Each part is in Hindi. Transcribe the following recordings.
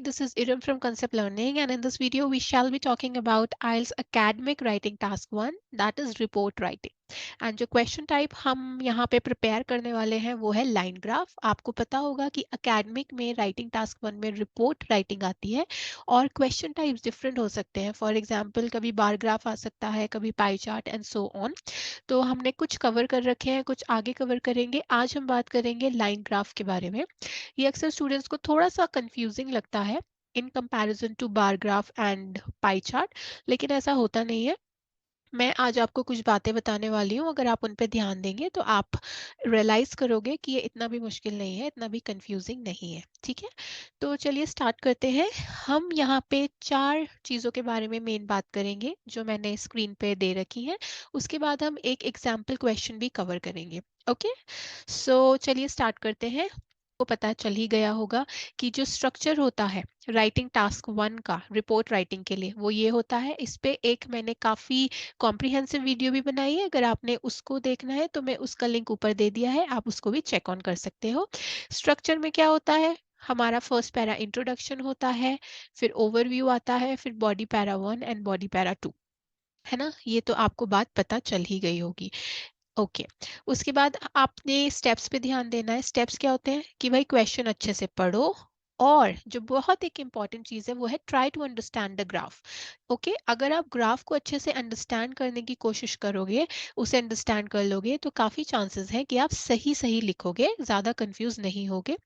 this is Iram from Concept Learning, and in this video, we shall be talking about IELTS Academic Writing Task 1, that is report writing. And जो क्वेश्चन टाइप हम यहाँ पे प्रिपेयर करने वाले हैं वो है लाइन ग्राफ. आपको पता होगा कि अकेडमिक में राइटिंग टास्क 1 में रिपोर्ट राइटिंग आती है और क्वेश्चन टाइप्स डिफरेंट हो सकते हैं. फॉर एग्जांपल कभी बार ग्राफ आ सकता है, कभी pie chart and so on. तो हमने कुछ कवर कर रखे हैं, कुछ आगे कवर करेंगे. आज हम बात करेंगे लाइन ग्राफ के बारे में. ये अक्सर स्टूडेंट्स को थोड़ा सा कंफ्यूजिंग लगता है in comparison to bar graph and pie chart, लेकिन ऐसा होता नहीं है. मैं आज आपको कुछ बातें बताने वाली हूँ, अगर आप उन पे ध्यान देंगे तो आप रियलाइज करोगे कि ये इतना भी मुश्किल नहीं है, इतना भी कंफ्यूजिंग नहीं है. ठीक है, तो चलिए स्टार्ट करते हैं. हम यहाँ पे 4 चीज़ों के बारे में मेन बात करेंगे जो मैंने स्क्रीन पे दे रखी हैं. उसके बाद हम एक एग्जाम्पल क्वेश्चन भी कवर करेंगे. ओके, सो चलिए स्टार्ट करते हैं. को पता चल ही गया होगा कि जो स्ट्रक्चर होता है राइटिंग टास्क 1 का रिपोर्ट राइटिंग के लिए वो ये होता है. इस पे एक मैंने काफ़ी कॉम्प्रिहेंसिव वीडियो भी बनाई है, अगर आपने उसको देखना है तो मैं उसका लिंक ऊपर दे दिया है, आप उसको भी चेक ऑन कर सकते हो. स्ट्रक्चर में क्या होता है, हमारा फर्स्ट पैरा इंट्रोडक्शन होता है, फिर ओवरव्यू आता है, फिर body para 1 and body para 2. है ना, ये तो आपको बात पता चल ही गई होगी. ओके, उसके बाद आपने स्टेप्स पे ध्यान देना है. स्टेप्स क्या होते हैं कि भाई क्वेश्चन अच्छे से पढ़ो, और जो बहुत एक इम्पॉर्टेंट चीज़ है वो है try to understand the graph. Okay, अगर आप ग्राफ को अच्छे से अंडरस्टैंड करने की कोशिश करोगे, उसे अंडरस्टैंड कर लोगे, तो काफ़ी चांसेस हैं कि आप सही सही लिखोगे, ज़्यादा कंफ्यूज नहीं होगे.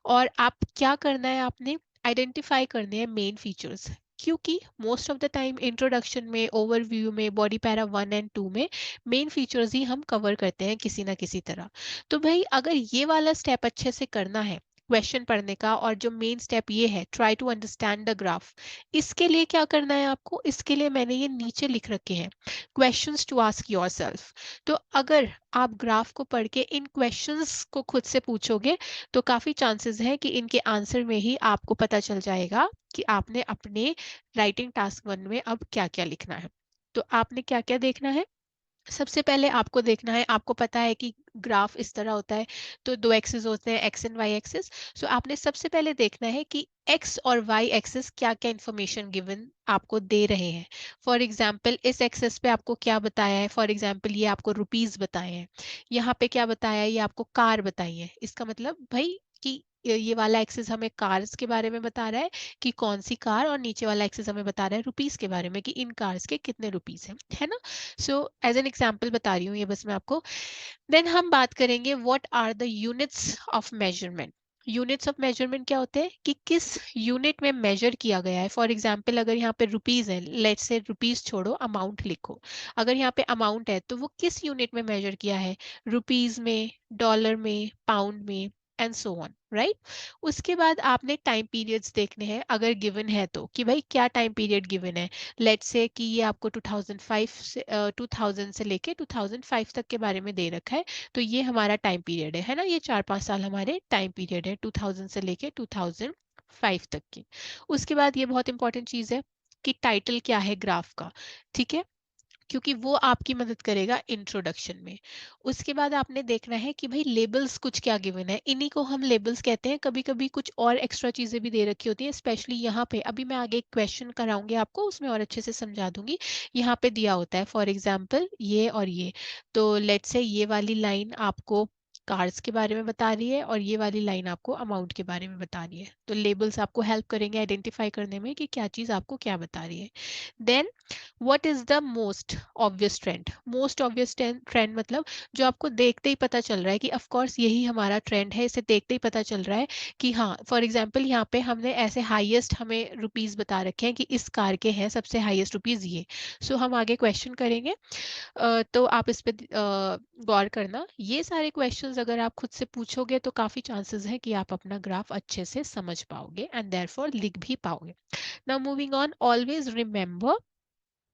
और आप क्या करना है, आपने आइडेंटिफाई करने हैं मेन फीचर्स, क्योंकि most of the time introduction में, ओवरव्यू में, बॉडी पैरा 1 एंड 2 में मेन फीचर्स ही हम कवर करते हैं किसी ना किसी तरह. तो भाई अगर ये वाला स्टेप अच्छे से करना है क्वेश्चन पढ़ने का, और जो मेन स्टेप ये है try to understand the graph, इसके लिए क्या करना है आपको, इसके लिए मैंने ये नीचे लिख रखे हैं क्वेश्चंस टू आस्क योरसेल्फ. तो अगर आप ग्राफ को पढ़ के इन क्वेश्चंस को खुद से पूछोगे तो काफ़ी चांसेस है कि इनके आंसर में ही आपको पता चल जाएगा कि आपने अपने राइटिंग टास्क 1 में अब क्या क्या लिखना है. तो आपने क्या क्या देखना है, सबसे पहले आपको देखना है, आपको पता है कि ग्राफ इस तरह होता है, तो 2 एक्सिस होते हैं, एक्स एंड वाई एक्सिस. सो आपने सबसे पहले देखना है कि एक्स और वाई एक्सिस क्या क्या इंफॉर्मेशन गिवन आपको दे रहे हैं. फॉर एग्जाम्पल इस एक्सिस पे आपको क्या बताया है, फॉर एग्जाम्पल ये आपको रुपीज बताए हैं, यहाँ पे क्या बताया है, ये आपको कार बताई है. इसका मतलब भाई कि ये वाला एक्सिस हमें कार्स के बारे में बता रहा है कि कौन सी कार, और नीचे वाला एक्सिस हमें बता रहा है रुपीस के बारे में कि इन कार्स के कितने रुपीस हैं. है ना, सो एज एन एग्जाम्पल बता रही हूँ ये बस मैं आपको. देन हम बात करेंगे what are the units of measurement. Units of measurement क्या होते हैं कि किस यूनिट में मेजर किया गया है. फॉर एग्जाम्पल अगर यहाँ पे रुपीज है, लेट्स से रुपीज छोड़ो, अमाउंट लिखो. अगर यहाँ पे अमाउंट है तो वो किस यूनिट में मेजर किया है, रुपीज में, डॉलर में, पाउंड में, एंड सो ऑन. राइट, उसके बाद आपने टाइम पीरियड्स देखने हैं अगर गिवन है तो, कि भाई क्या टाइम पीरियड गिवन है. लेट्स से कि ये आपको 2005 से 2000 से लेके 2005 तक के बारे में दे रखा है, तो ये हमारा टाइम पीरियड है ना, ये 4-5 साल हमारे टाइम पीरियड है 2000 से लेके 2005 तक की. उसके बाद ये बहुत इंपॉर्टेंट चीज है कि टाइटल क्या है ग्राफ का. ठीक है, क्योंकि वो आपकी मदद करेगा इंट्रोडक्शन में. उसके बाद आपने देखना है कि भाई लेबल्स कुछ क्या गिवन है, इन्हीं को हम लेबल्स कहते हैं. कभी कभी कुछ और एक्स्ट्रा चीजें भी दे रखी होती हैं, स्पेशली यहाँ पे अभी मैं आगे एक क्वेश्चन कराऊंगी आपको, उसमें और अच्छे से समझा दूंगी. यहाँ पे दिया होता है फॉर एग्जाम्पल ये और ये, तो लेट्स से ये वाली लाइन आपको कार्स के बारे में बता रही है और ये वाली लाइन आपको अमाउंट के बारे में बता रही है. तो लेबल्स आपको हेल्प करेंगे आइडेंटिफाई करने में कि क्या चीज आपको क्या बता रही है. Then what is the most obvious trend. Most obvious trend मतलब जो आपको देखते ही पता चल रहा है कि ऑफ कोर्स यही हमारा ट्रेंड है, इसे देखते ही पता चल रहा है कि हाँ. फॉर एग्जांपल यहाँ पे हमने ऐसे हाईएस्ट हमें रुपीस बता रखे हैं कि इस कार के हैं सबसे हाईएस्ट रुपीस ये. सो हम आगे क्वेश्चन करेंगे, तो आप इस पे गौर करना. ये सारे क्वेश्चंस अगर आप खुद से पूछोगे तो काफी चांसेस है कि आप अपना ग्राफ अच्छे से समझ पाओगे एंड देयरफॉर लिख भी पाओगे. Now moving on, always remember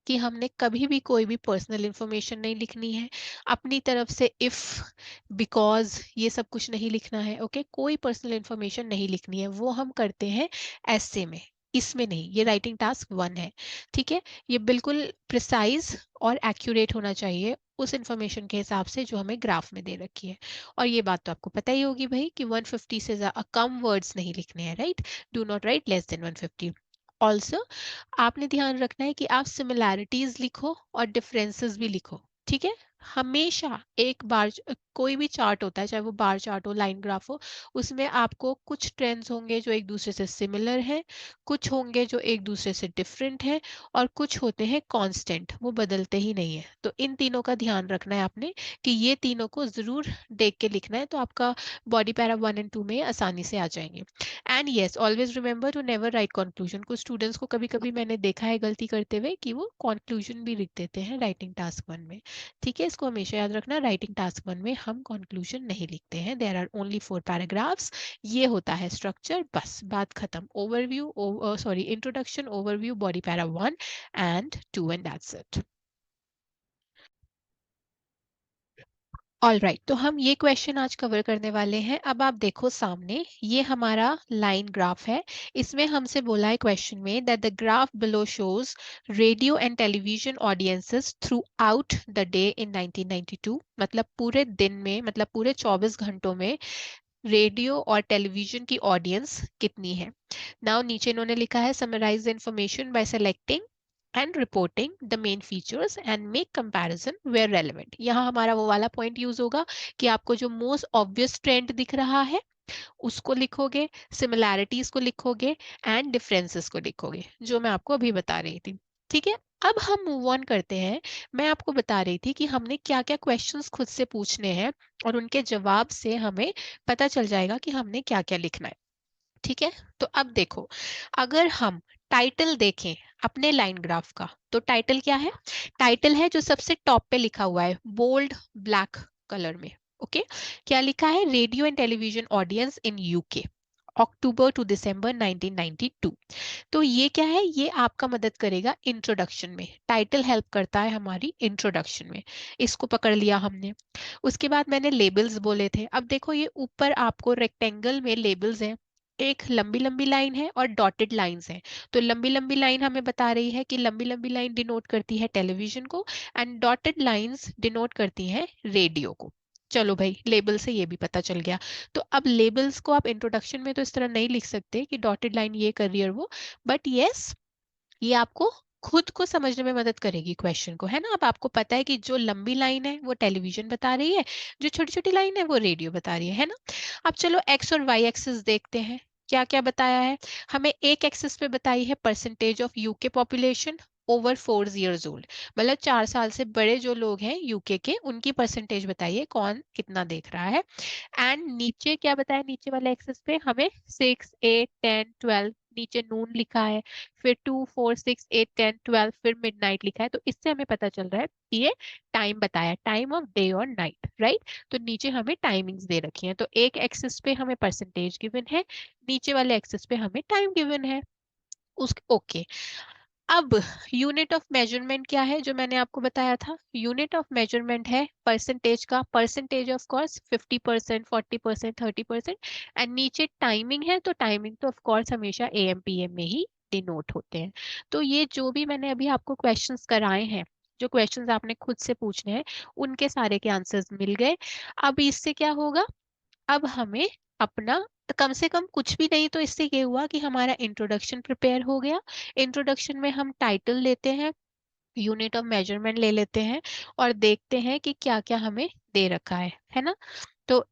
कि हमने कभी भी कोई भी पर्सनल इंफॉर्मेशन नहीं लिखनी है अपनी तरफ से. इफ, बिकॉज, ये सब कुछ नहीं लिखना है. ओके, कोई पर्सनल इंफॉर्मेशन नहीं लिखनी है, वो हम करते हैं ऐसे में. इसमें नहीं, ये राइटिंग टास्क 1 है। ठीक है, ये बिल्कुल प्रिसाइज और एक्यूरेट होना चाहिए उस इंफॉर्मेशन के हिसाब से जो हमें ग्राफ में दे रखी है। और ये बात तो आपको पता ही होगी भाई कि 150 से कम वर्ड्स नहीं लिखने हैं, right. Do not right less than 150। Also आपने ध्यान रखना है कि आप सिमिलैरिटीज लिखो और डिफरेंसेस भी लिखो। ठीक है, हमेशा एक बार कोई भी चार्ट होता है, चाहे वो बार चार्ट हो, लाइन ग्राफ हो, उसमें आपको कुछ ट्रेंड्स होंगे जो एक दूसरे से सिमिलर हैं, कुछ होंगे जो एक दूसरे से डिफरेंट हैं, और कुछ होते हैं कांस्टेंट, वो बदलते ही नहीं है। तो इन तीनों का ध्यान रखना है आपने कि ये तीनों को जरूर देख के लिखना है, तो आपका बॉडी पैरा 1 एंड 2 में आसानी से आ जाएंगे। And yes, always remember to never write conclusion. कुछ स्टूडेंट्स को कभी कभी मैंने देखा है गलती करते हुए कि वो कंक्लूजन भी लिख देते हैं राइटिंग टास्क 1 में। ठीक है, इसको हमेशा याद रखना, राइटिंग टास्क 1 में हम कंक्लूजन नहीं लिखते हैं। There are only 4 paragraphs. ये होता है स्ट्रक्चर, बस बात खत्म। Overview, sorry, introduction, overview, body para 1 and 2 and that's it. All right, तो हम ये क्वेश्चन आज कवर करने वाले हैं। अब आप देखो सामने, ये हमारा लाइन ग्राफ है। इसमें हमसे बोला है क्वेश्चन में that the graph below shows radio and television audiences through out the day in 1992। मतलब पूरे दिन में, मतलब पूरे 24 घंटों में रेडियो और टेलीविजन की ऑडियंस कितनी है। नाउ नीचे इन्होंने लिखा है summarise the information by selecting and reporting the main features and make comparison where relevant. यहाँ हमारा वो वाला पॉइंट यूज होगा कि आपको जो मोस्ट ऑब्वियस ट्रेंड दिख रहा है उसको लिखोगे, सिमिलैरिटीज को लिखोगे एंड डिफरेंसेस को लिखोगे, जो मैं आपको अभी बता रही थी। ठीक है, अब हम मूव ऑन करते हैं। मैं आपको बता रही थी कि हमने क्या क्या क्वेश्चंस खुद से पूछने हैं और उनके जवाब से हमें पता चल जाएगा कि हमने क्या क्या लिखना है। ठीक है, तो अब देखो, अगर हम टाइटल देखें अपने लाइन ग्राफ का, तो टाइटल क्या है? टाइटल है जो सबसे टॉप पे लिखा हुआ है बोल्ड ब्लैक कलर में। ओके, क्या लिखा है? Radio and television audience in UK October to December 1992। तो ये क्या है? ये आपका मदद करेगा इंट्रोडक्शन में। टाइटल हेल्प करता है हमारी इंट्रोडक्शन में। इसको पकड़ लिया हमने। उसके बाद मैंने लेबल्स बोले थे। अब देखो, ये ऊपर आपको रेक्टेंगल में लेबल्स हैं। एक लंबी लंबी लाइन है और डॉटेड लाइंस हैं। तो लंबी लंबी लाइन हमें बता रही है कि लंबी लंबी लाइन डिनोट करती है टेलीविजन को, एंड डॉटेड लाइंस डिनोट करती हैं रेडियो को। चलो भाई, लेबल से ये भी पता चल गया। तो अब लेबल्स को आप इंट्रोडक्शन में तो इस तरह नहीं लिख सकते कि डॉटेड लाइन ये कर रही है और वो, बट यस, ये आपको खुद को समझने में मदद करेगी क्वेश्चन को, है ना। अब आपको पता है कि जो लंबी लाइन है वो टेलीविजन बता रही है, जो छोटी छोटी लाइन है वो रेडियो बता रही है ना। अब चलो एक्स और वाई एक्सिस देखते हैं। क्या क्या बताया है हमें? एक एक्सिस पे बताई है percentage of UK population over 4 years old. मतलब 4 साल से बड़े जो लोग हैं यूके के, उनकी परसेंटेज बताइए, कौन कितना देख रहा है। एंड नीचे क्या बताया? नीचे वाले एक्सेस पे हमें 6, 8, 10, 12, नीचे नून लिखा है, फिर 2, 4, 6, 8, 10, 12, फिर मिडनाइट लिखा है। तो इससे हमें पता चल रहा है कि ये टाइम बताया, टाइम ऑफ डे और नाइट, राइट। तो नीचे हमें टाइमिंग्स दे रखी हैं। तो एक एक्सिस पे हमें परसेंटेज गिवन है, नीचे वाले एक्सिस पे हमें टाइम गिवन है। उस ओके, अब यूनिट ऑफ मेजरमेंट क्या है? जो मैंने आपको बताया था, यूनिट ऑफ मेजरमेंट है परसेंटेज का। Percentage of course 50%, 40%, 30%। एंड नीचे टाइमिंग है, तो टाइमिंग तो ऑफ कोर्स हमेशा एएम पीएम में ही डिनोट होते हैं। तो ये जो भी मैंने अभी आपको क्वेश्चंस कराए हैं, जो क्वेश्चंस आपने खुद से पूछने हैं, उनके सारे के आंसर्स मिल गए। अब इससे क्या होगा? अब हमें अपना, कम से कम कुछ भी नहीं तो इससे ये हुआ कि हमारा इंट्रोडक्शन प्रिपेयर हो गया। इंट्रोडक्शन में हम टाइटल लेते हैं, यूनिट ऑफ मेजरमेंट ले लेते हैं, और देखते हैं कि क्या क्या हमें दे रखा है ना। तो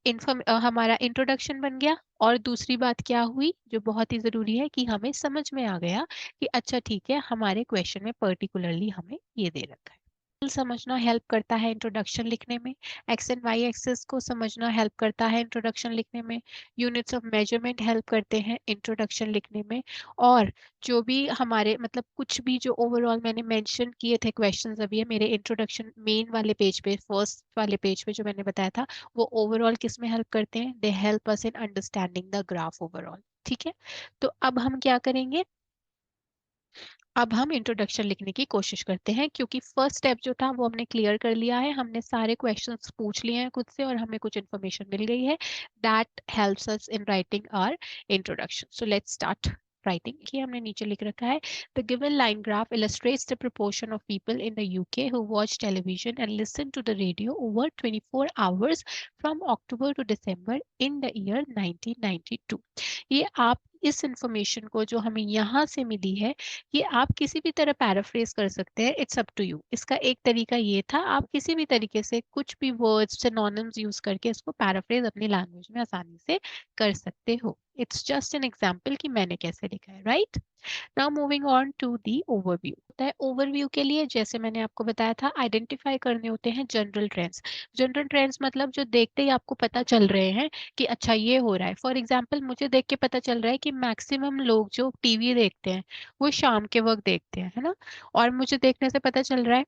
हमारा इंट्रोडक्शन बन गया। और दूसरी बात क्या हुई जो बहुत ही जरूरी है, कि हमें समझ में आ गया कि अच्छा ठीक है, हमारे क्वेश्चन में पर्टिकुलरली हमें ये दे रखा है। समझना हेल्प करता है इंट्रोडक्शन लिखने में। एक्स एंड वाई एक्सिस को समझना हेल्प करता है इंट्रोडक्शन लिखने में। यूनिट्स ऑफ मेजरमेंट हेल्प करते हैं इंट्रोडक्शन लिखने में। और जो भी हमारे, मतलब कुछ भी जो ओवरऑल मैंने मेंशन किए थे क्वेश्चंस अभी है मेरे इंट्रोडक्शन मेन वाले पेज पे, फर्स्ट वाले पेज पे जो मैंने बताया था, वो ओवरऑल किस में हेल्प करते हैं? They help us in understanding the graph overall. ठीक है, तो अब हम क्या करेंगे? अब हम इंट्रोडक्शन लिखने की कोशिश करते हैं, क्योंकि फर्स्ट स्टेप जो था वो हमने क्लियर कर लिया है। हमने सारे क्वेश्चंस पूछ लिए हैं खुद से और हमें कुछ इन्फॉर्मेशन मिल गई है। That helps us in writing our introduction. So let's start writing की हमने नीचे लिख रखा है the given line graph illustrates the proportion of people in the UK who watch television and listen to the radio over 24 hours from October to December in the year 1992. ये आप इस इंफॉर्मेशन को जो हमें यहाँ से मिली है ये आप किसी भी तरह पैराफ्रेज कर सकते हैं, इट्स अप टू यू। इसका एक तरीका ये था, आप किसी भी तरीके से कुछ भी वर्ड्स सिनोनिम्स यूज करके इसको पैराफ्रेज अपनी लैंग्वेज में आसानी से कर सकते हो। इट्स जस्ट एन एग्जाम्पल कि मैंने कैसे लिखा है, right. Now moving on to the overview. होता है ओवरव्यू के लिए, जैसे मैंने आपको बताया था, आइडेंटिफाई करने होते हैं जनरल ट्रेंड्स। जनरल ट्रेंड्स मतलब जो देखते ही आपको पता चल रहे हैं कि अच्छा ये हो रहा है। फॉर एग्जाम्पल मुझे देख के पता चल रहा है कि मैक्सिमम लोग जो टीवी देखते हैं वो शाम के वक्त देखते हैं, है ना। और मुझे देखने से पता चल रहा है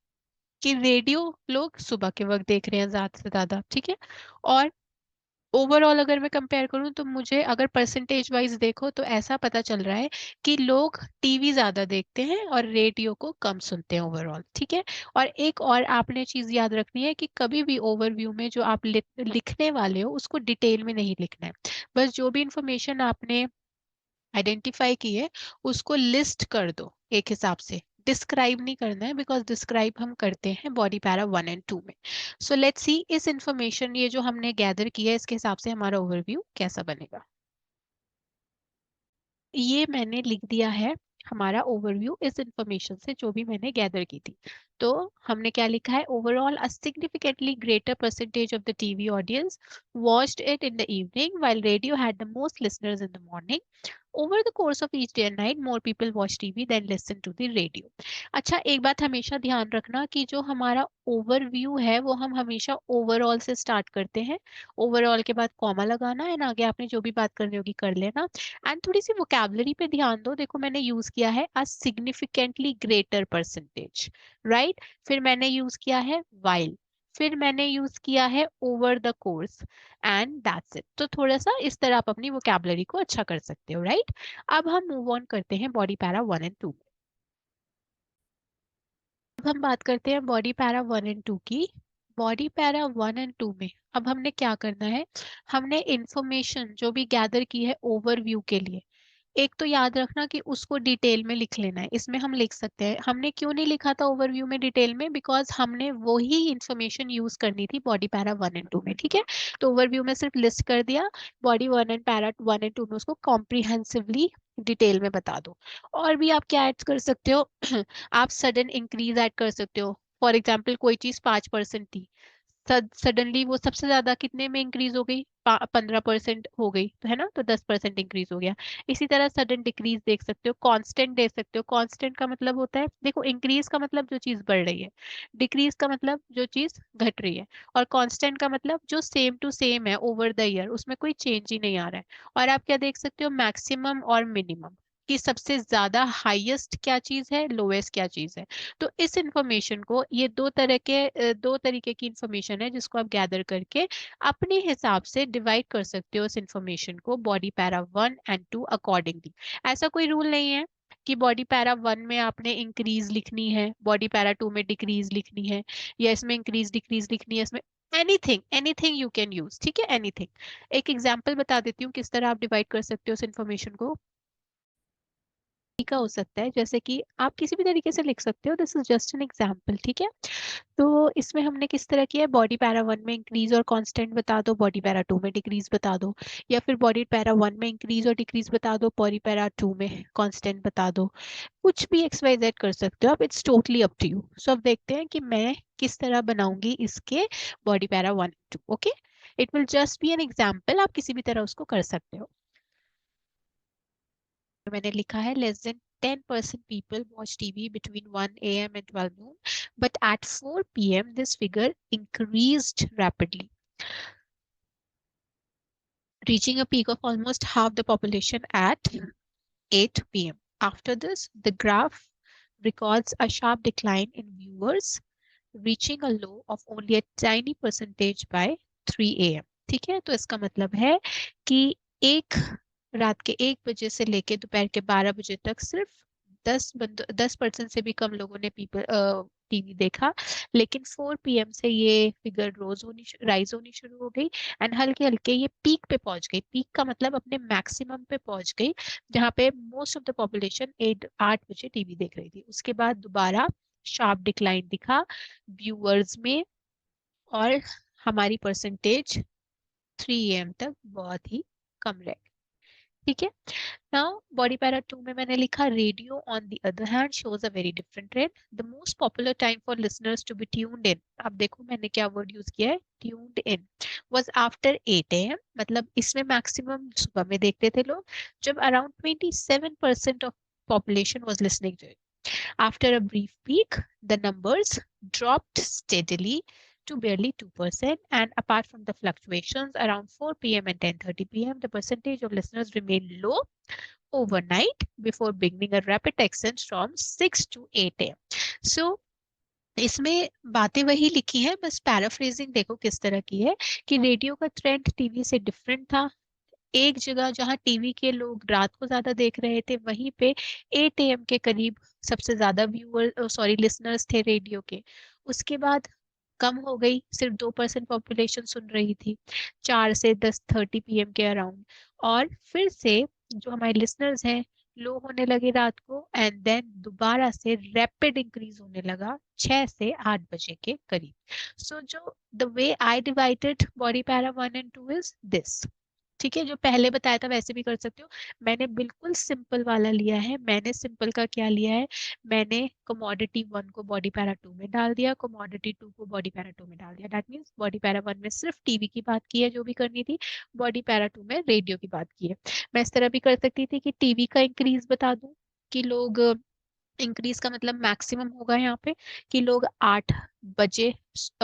कि रेडियो लोग सुबह के वक्त देख रहे हैं ज्यादा से ज्यादा, ठीक है। और ओवरऑल अगर मैं कंपेयर करूं तो मुझे अगर परसेंटेज वाइज देखो तो ऐसा पता चल रहा है कि लोग टीवी ज्यादा देखते हैं और रेडियो को कम सुनते हैं ओवरऑल, ठीक है। और एक और आपने चीज याद रखनी है कि कभी भी ओवरव्यू में जो आप लिखने वाले हो उसको डिटेल में नहीं लिखना है। बस जो भी इंफॉर्मेशन आपने आइडेंटिफाई की है उसको लिस्ट कर दो एक हिसाब से, डिस्क्राइब नहीं करना है, बिकॉज डिस्क्राइब हम करते हैं बॉडी पैरा 1 और 2 में। सो लेट्स सी इस इंफॉर्मेशन ये जो हमने गैदर किया है इसके हिसाब से हमारा ओवरव्यू कैसा बनेगा। ये मैंने लिख दिया है हमारा ओवरव्यू इस इंफॉर्मेशन से जो भी मैंने गैदर की थी। तो हमने क्या लिखा है, overall a significantly greater percentage of the TV audience watched it in the evening while radio had the most listeners in the morning. Over the course of each day and night, more people watch TV than listen to the radio. अच्छा, एक बात हमेशा ध्यान रखना कि जो हमारा ओवरव्यू है वो हम हमेशा ओवरऑल से स्टार्ट करते हैं। ओवरऑल के बाद कॉमा लगाना है ना, आगे आपने जो भी बात करनी होगी कर लेना। एंड थोड़ी सी वोकैबुलरी पे ध्यान दो। देखो मैंने यूज किया है अ सिग्निफिकेंटली ग्रेटर परसेंटेज, राइट। फिर मैंने यूज किया है वाइल, फिर मैंने यूज किया है over the course, and that's it. तो थोड़ा सा इस तरह आप अपनी वोकैबुलरी को अच्छा कर सकते हो, राइट। अब हम मूव ऑन करते हैं बॉडी पैरा 1 और 2। अब हम बात करते हैं बॉडी पैरा 1 और 2 की। बॉडी पैरा 1 और 2 में अब हमने क्या करना है, हमने इंफॉर्मेशन जो भी गैदर की है ओवरव्यू के लिए, एक तो याद रखना कि उसको डिटेल में लिख लेना है। इसमें हम लिख सकते हैं, हमने क्यों नहीं लिखा था ओवरव्यू में डिटेल में, बिकॉज हमने वही इंफॉर्मेशन यूज करनी थी बॉडी पैरा 1 और 2 में, ठीक है। तो ओवरव्यू में सिर्फ लिस्ट कर दिया, बॉडी 1 और पैरा 1 और 2 में उसको कॉम्प्रिहेंसिवली डिटेल में बता दो। और भी आप क्या ऐड कर सकते हो आप सडन इंक्रीज ऐड कर सकते हो। फॉर एग्जाम्पल कोई चीज 5% थी, सडनली वो सबसे ज्यादा कितने में इंक्रीज हो गई, 15% हो गई, तो है ना, तो 10% इंक्रीज हो गया। इसी तरह सडन डिक्रीज देख सकते हो, कांस्टेंट देख सकते हो। कांस्टेंट का मतलब होता है, देखो इंक्रीज का मतलब जो चीज बढ़ रही है, डिक्रीज का मतलब जो चीज घट रही है, और कांस्टेंट का मतलब जो सेम टू सेम है ओवर द ईयर, उसमें कोई चेंज ही नहीं आ रहा है। और आप क्या देख सकते हो, मैक्सिमम और मिनिमम, कि सबसे ज्यादा हाईएस्ट क्या चीज है, लोएस्ट क्या चीज है। तो इस इंफॉर्मेशन को, ये दो तरीके की इंफॉर्मेशन है जिसको आप गैदर करके अपने हिसाब से डिवाइड कर सकते हो इस इंफॉर्मेशन को बॉडी पैरा 1 और 2 अकॉर्डिंगली। ऐसा कोई रूल नहीं है कि बॉडी पैरा 1 में आपने इंक्रीज लिखनी है, बॉडी पैरा 2 में डिक्रीज लिखनी है, या इसमें इंक्रीज डिक्रीज लिखनी है, इसमें anything anything you can use, ठीक है, एनीथिंग। एक एग्जाम्पल बता देती हूँ किस तरह आप डिवाइड कर सकते हो इस इंफॉर्मेशन को। तरीका हो सकता है, जैसे कि आप किसी भी तरीके से लिख सकते हो, this is just an example, ठीक है। तो इसमें हमने किस तरह किया है, बॉडी पैरा 1 में इंक्रीज और कांस्टेंट बता दो, बॉडी पैरा 2 में डिक्रीज बता दो, या फिर बॉडी पैरा 1 में इंक्रीज और डिक्रीज बता दो, बॉडी पैरा 2 में कांस्टेंट बता दो। कुछ भी एक्स वाई जेड कर सकते हो आप, it's totally up to you. So अब देखते हैं कि मैं किस तरह बनाऊंगी इसके बॉडी पैरा 1 और 2, okay. It will just be an example, आप किसी भी तरह उसको कर सकते हो। मैंने लिखा है less than 10% people watch TV between 1 a.m. and 12 noon, but at 4 p.m. this figure increased rapidly, reaching a peak of almost half the population at 8 p.m. After this, the graph records a sharp decline in viewers, reaching a low of only a tiny percentage by 3 a.m. ठीक है, तो इसका मतलब है कि एक रात के 1 बजे से लेके दोपहर के 12 बजे तक सिर्फ 10% से भी कम लोगों ने टीवी देखा, लेकिन 4 PM से ये फिगर राइज होनी शुरू हो गई एंड हल्के हल्के ये पीक पे पहुंच गई। पीक का मतलब अपने मैक्सिमम पे पहुंच गई, जहाँ पे मोस्ट ऑफ द पॉपुलेशन 8 बजे टीवी देख रही थी। उसके बाद दोबारा शार्प डिक्लाइन दिखा व्यूअर्स में, और हमारी परसेंटेज 3 AM तक बहुत ही कम रह गई। ठीक है। नाउ बॉडी पैरा 2 में मैंने लिखा radio on the other hand shows a very different trend. The most popular time for listeners to be tuned in, अब देखो मैंने क्या वर्ड यूज किया है, tuned in, was after 8 AM। मतलब इसमें मैक्सिमम सुबह में देखते थे लोग, जब around 27% of population was listening to it. After a brief peak, the numbers dropped steadily to barely 2%, and apart from the fluctuations around 4 PM and 10:30 PM, the percentage of listeners remained low overnight before beginning a rapid ascent from 6 to 8 AM. So इसमें बातें वही लिखी हैं, बस पैराफ्रेजिंग देखो किस तरह की है कि रेडियो का ट्रेंड टीवी से डिफरेंट था। एक जगह जहां टीवी के लोग रात को ज्यादा देख रहे थे, वहीं पे 8 AM के करीब सबसे ज्यादा लिसनर्स थे रेडियो के। उसके बाद कम हो गई, सिर्फ 2% पॉपुलेशन सुन रही थी 4 से 10:30 PM के अराउंड, और फिर से जो हमारे लिसनर्स हैं लो होने लगे रात को, एंड देन दोबारा से रैपिड इंक्रीज होने लगा 6 से 8 बजे के करीब। सो जो the way I divided body para 1 and 2 is this. ठीक है, जो पहले बताया था वैसे भी कर सकते हो। मैंने बिल्कुल सिंपल वाला लिया है। मैंने सिंपल का क्या लिया है, मैंने कमोडिटी 1 को बॉडी पैरा 2 में डाल दिया, कमोडिटी 2 को बॉडी पैरा 2 में डाल दिया। दैट मीन्स बॉडी पैरा 1 में सिर्फ टीवी की बात की है जो भी करनी थी, बॉडी पैरा 2 में रेडियो की बात की है। मैं इस तरह भी कर सकती थी कि टीवी का इंक्रीज बता दूं, कि लोग इंक्रीज का मतलब मैक्सिमम होगा यहाँ पे कि लोग 8 बजे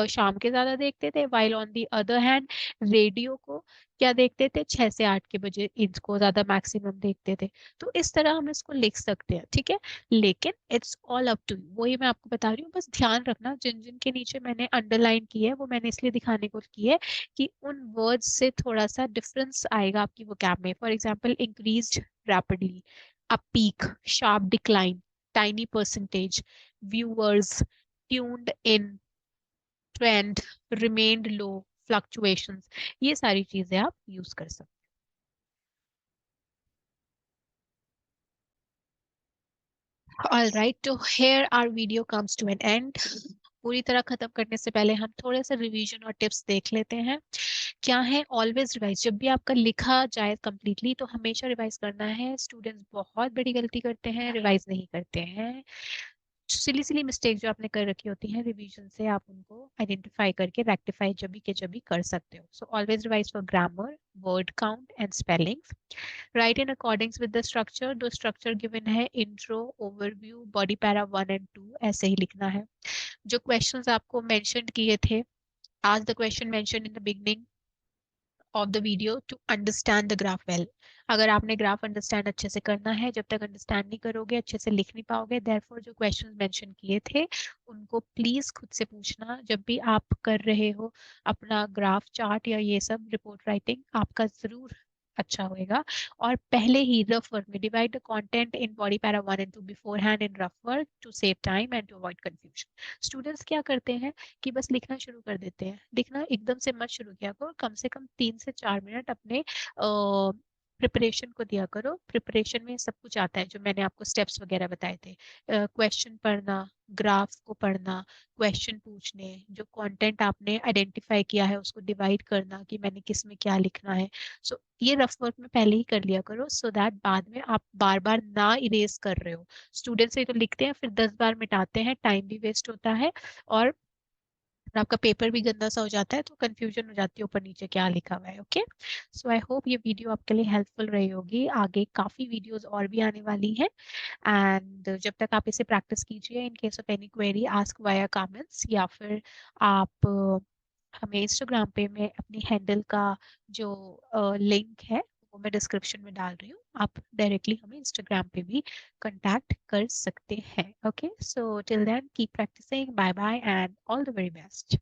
शाम के ज्यादा देखते थे, while on the other hand radio को क्या देखते थे, 6 से 8 के बजे इसको ज्यादा मैक्सिमम देखते थे। तो इस तरह हम इसको लिख सकते हैं। ठीक है, लेकिन it's all up to you, वही मैं आपको बता रही हूँ। बस ध्यान रखना जिन जिन के नीचे मैंने अंडरलाइन की है वो मैंने इसलिए दिखाने को की है कि उन वर्ड्स से थोड़ा सा डिफरेंस आएगा आपकी वोकैब में। For example increase rapidly, a peak, sharp decline, tiny percentage, viewers, tuned in, trend, remained low, fluctuations, ये सारी चीजें आप यूज कर सकते हैं। All right, तो here our video comes to an end. पूरी तरह खत्म करने से पहले हम थोड़े से रिवीजन और टिप्स देख लेते हैं। क्या है, ऑलवेज रिवाइज। जब भी आपका लिखा जाए कंप्लीटली तो हमेशा रिवाइज करना है। स्टूडेंट्स बहुत बड़ी गलती करते हैं, रिवाइज नहीं करते हैं। सिली सिली मिस्टेक जो आपने कर रखी होती है रिवीजन से, आप उनको आइडेंटिफाई करके रेक्टिफाई जब भी के जब भी कर सकते हो। So always revise for grammar, word count and spellings. Right in according with the structure. दो स्ट्रक्चर गिवन है, intro, overview, body para 1 and 2, ऐसे ही लिखना है। जो क्वेश्चंस आपको मेंशन किए थे, आज the question mention in the beginning of the video to understand the graph well. अगर आपने ग्राफ अंडरस्टैंड अच्छे से करना है, जब तक अंडरस्टैंड नहीं करोगे अच्छे से लिख नहीं पाओगे। देयरफॉर जो क्वेश्चंस मेंशन किए थे उनको प्लीज खुद से पूछना जब भी आप कर रहे हो अपना ग्राफ चार्ट या ये सब रिपोर्ट राइटिंग, आपका जरूर अच्छा होएगा। और पहले ही रफ वर्क में divide the content in body para 1 and 2 beforehand in rough work to save time and to avoid confusion. Students क्या करते हैं कि बस लिखना शुरू कर देते हैं। लिखना एकदम से मत शुरू किया करो, कम से कम 3 से 4 मिनट अपने प्रिपरेशन को दिया करो। प्रिपरेशन में सब कुछ आता है जो मैंने आपको स्टेप्स वगैरह बताए थे, क्वेश्चन पढ़ना, ग्राफ को पढ़ना, क्वेश्चन पूछने, जो कंटेंट आपने आइडेंटिफाई किया है उसको डिवाइड करना कि मैंने किस में क्या लिखना है। सो ये रफ वर्क में पहले ही कर लिया करो, सो दैट बाद में आप बार बार ना इरेज कर रहे हो। स्टूडेंट्स ये तो लिखते हैं फिर 10 बार मिटाते हैं, टाइम भी वेस्ट होता है और आपका पेपर भी गंदा सा हो जाता है, तो कंफ्यूजन हो जाती है ऊपर नीचे क्या लिखा हुआ है। ओके, सो आई होप ये वीडियो आपके लिए हेल्पफुल रही होगी। आगे काफी वीडियोस और भी आने वाली हैं, एंड जब तक आप इसे प्रैक्टिस कीजिए, in case of any query ask via comments, या फिर आप हमें इंस्टाग्राम पे मैं अपनी हैंडल का जो लिंक है वो मैं डिस्क्रिप्शन में डाल रही हूँ, आप डायरेक्टली हमें इंस्टाग्राम पे भी कांटेक्ट कर सकते हैं। Okay, so till then keep practising, bye bye and all the very best.